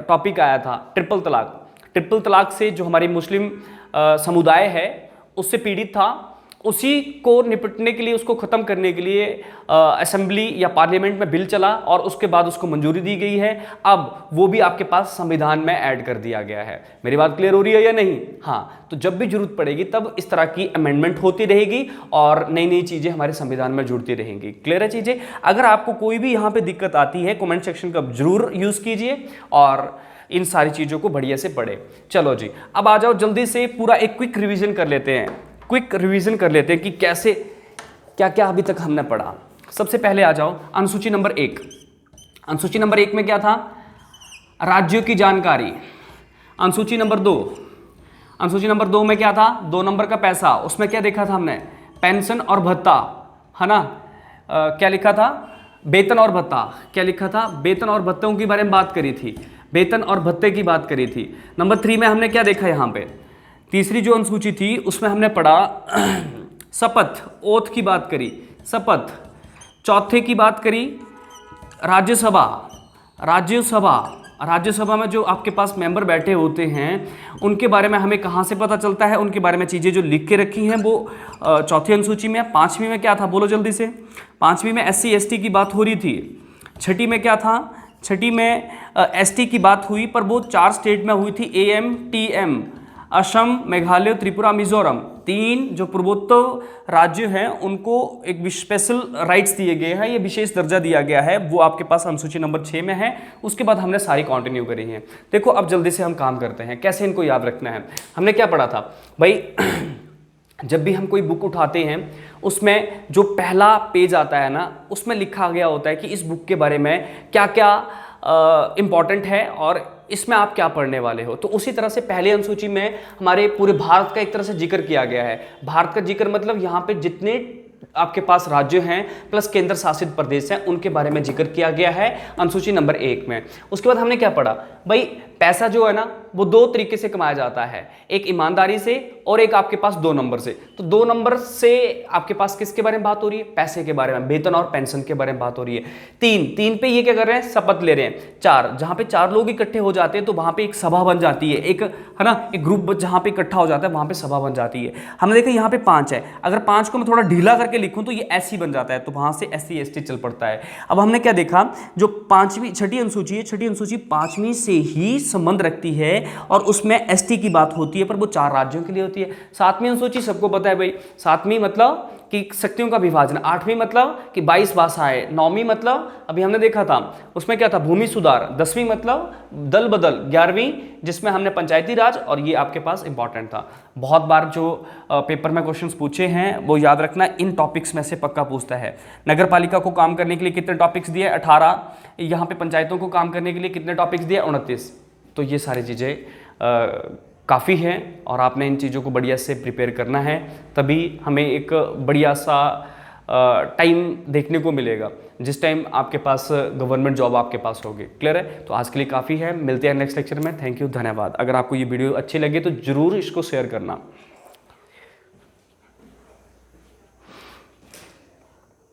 टॉपिक आया था, ट्रिपल तलाक से जो हमारी मुस्लिम समुदाय है उससे पीड़ित था, उसी को निपटने के लिए, उसको ख़त्म करने के लिए असेंबली या पार्लियामेंट में बिल चला और उसके बाद उसको मंजूरी दी गई है। अब वो भी आपके पास संविधान में ऐड कर दिया गया है। मेरी बात क्लियर हो रही है या नहीं? हाँ, तो जब भी जरूरत पड़ेगी तब इस तरह की अमेंडमेंट होती रहेगी और नई नई चीज़ें हमारे संविधान में जुड़ती रहेंगी। क्लियर है चीज़ें? अगर आपको कोई भी यहाँ पर दिक्कत आती है, कॉमेंट सेक्शन का जरूर यूज़ कीजिए और इन सारी चीज़ों को बढ़िया से पढ़े। चलो जी, अब आ जाओ जल्दी से पूरा एक क्विक रिविजन कर लेते हैं कि कैसे क्या क्या अभी तक हमने पढ़ा। सबसे पहले आ जाओ अनुसूची नंबर 1। अनुसूची नंबर 1 में क्या था? राज्यों की जानकारी। अनुसूची नंबर 2 में क्या था? 2 नंबर का पैसा। उसमें क्या देखा था हमने? पेंशन और भत्ता, है ना। क्या लिखा था? वेतन और भत्ता। क्या लिखा था? वेतन और भत्तों के बारे में बात करी थी, वेतन और भत्ते की बात करी थी। नंबर 3 में हमने क्या देखा? यहाँ पे तीसरी जो अनुसूची थी उसमें हमने पढ़ा शपथ, ओथ की बात करी, शपथ। चौथे की बात करी राज्यसभा, राज्यसभा, राज्यसभा में जो आपके पास मेंबर बैठे होते हैं उनके बारे में हमें कहाँ से पता चलता है, उनके बारे में चीज़ें जो लिख के रखी हैं वो चौथी अनुसूची में। पाँचवीं में क्या था, बोलो जल्दी से। पाँचवीं में SC ST की बात हो रही थी। छठी में क्या था, छठी में ST की बात हुई, पर वो 4 स्टेट में हुई थी, AM TM, असम, मेघालय, त्रिपुरा, मिजोरम। 3 जो पूर्वोत्तर राज्य हैं उनको एक स्पेशल राइट्स दिए गए हैं, ये विशेष दर्जा दिया गया है, वो आपके पास अनुसूची नंबर 6 में है। उसके बाद हमने सारी कंटिन्यू करी है। देखो अब जल्दी से हम काम करते हैं, कैसे इनको याद रखना है। हमने क्या पढ़ा था भाई, जब भी हम कोई बुक उठाते हैं उसमें जो पहला पेज आता है ना, उसमें लिखा गया होता है कि इस बुक के बारे में क्या क्या इम्पॉर्टेंट है और इसमें आप क्या पढ़ने वाले हो। तो उसी तरह से पहले अनुसूची में हमारे पूरे भारत का एक तरह से जिक्र किया गया है। भारत का जिक्र मतलब यहाँ पे जितने आपके पास राज्य हैं प्लस केंद्र शासित प्रदेश हैं उनके बारे में जिक्र किया गया है अनुसूची नंबर 1 में। उसके बाद हमने क्या पढ़ा भाई, पैसा जो है ना वो 2 तरीके से कमाया जाता है, एक ईमानदारी से और एक आपके पास 2 नंबर से। तो 2 नंबर से आपके पास किसके बारे में बात हो रही है, पैसे के बारे में, वेतन और पेंशन के बारे में बात हो रही है। 3 पे ये क्या कर रहे हैं, शपथ ले रहे हैं। 4 जहां पे 4 लोग इकट्ठे हो जाते हैं तो वहां पे एक सभा बन जाती है, एक है ना, एक ग्रुप जहां पे इकट्ठा हो जाता है वहां पे सभा बन जाती है। हमने देखा यहाँ पे 5 है, अगर 5 को मैं थोड़ा ढीला करके लिखूं तो ये SC बन जाता है, तो वहां से SC ST चल पड़ता है। अब हमने क्या देखा, जो छठी अनुसूची है, छठी अनुसूची 5वीं से ही संबंध रखती है और उसमें ST की बात होती है, पर वो 4 राज्यों के लिए होती है। 7वीं अनुसूची सबको पता है भाई, 7वीं मतलब कि शक्तियों का विभाजन, 8वीं मतलब कि 22 भाषाएं, 9वीं मतलब अभी हमने देखा था उसमें क्या था, भूमि सुधार, 10वीं मतलब दल बदल, 11वीं जिसमें हमने पंचायती राज, और ये आपके पास इंपॉर्टेंट था। बहुत बार जो पेपर में क्वेश्चंस पूछे हैं वो याद रखना, इन टॉपिक्स में से पक्का पूछता है। नगर पालिका को काम करने के लिए कितने टॉपिक्स दिए, 18। यहाँ पे पंचायतों को काम करने के लिए कितने टॉपिक्स दिए, 29। तो ये सारी चीज़ें काफ़ी है और आपने इन चीज़ों को बढ़िया से प्रिपेयर करना है, तभी हमें एक बढ़िया सा टाइम देखने को मिलेगा जिस टाइम आपके पास गवर्नमेंट जॉब आपके पास होगी। क्लियर है? तो आज के लिए काफ़ी है, मिलते हैं नेक्स्ट लेक्चर में। थैंक यू, धन्यवाद। अगर आपको ये वीडियो अच्छी लगे तो ज़रूर इसको शेयर करना।